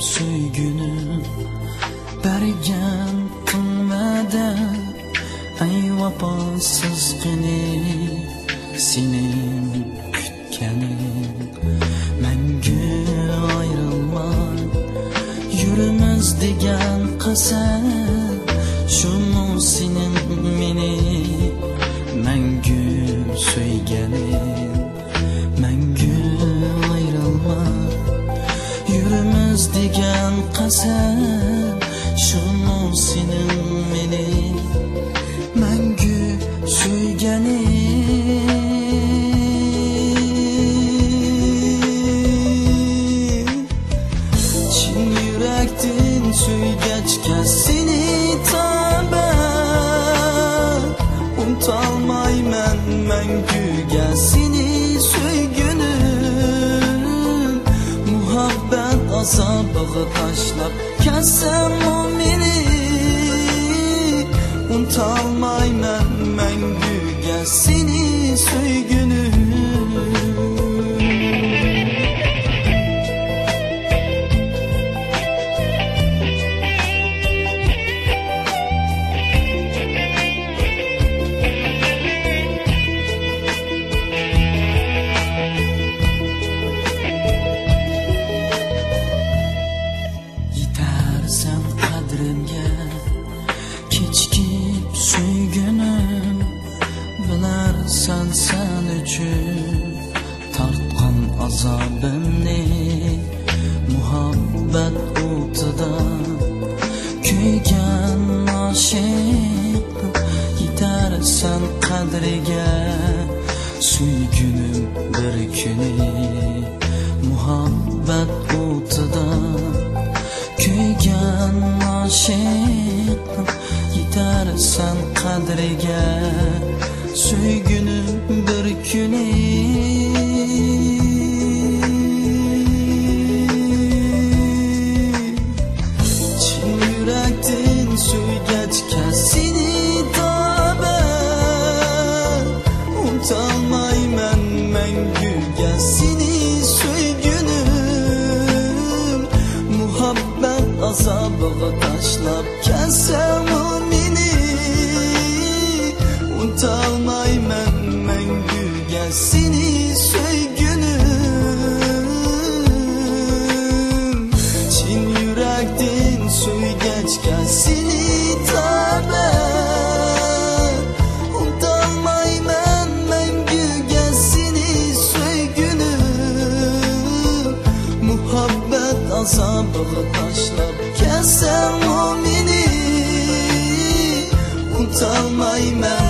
söygünüm bergen qilmadi ay vafosiz qilib seni kutganim mangu ayrılmay yurimiz degan qasam şunu senin meni mangu söyganim mangu ayrılmay yurimiz degan qasam şunu senin meni mangu söyganim chin yurakdan söygachga seni taban unutolmayman manguga seni söygünüm muhabbat azobig'i tashlab kassam meni unutolmayman manguga seni söygünüm yetarsan qadrimga kechikib söygünüm bilarsan sen uchun tortgan azobimni muhabbat o'tida kuygan oshiq yetarsan qadriga söygünüm bir kuni muhabbat o'tida kuygan oshiq yetarsan qadriga söygünüm bir kuni chin yurakdan söygachga seni taban unutolmayman manguga seni söygünüm muhabbat azobig'i tashlab kassam meni unutolmayman manguga seni söygünüm chin yurakdan söygachga seni taban unutolmayman manguga seni söygünüm muhabbat azobig'i tashlab kassam meni unutolmayman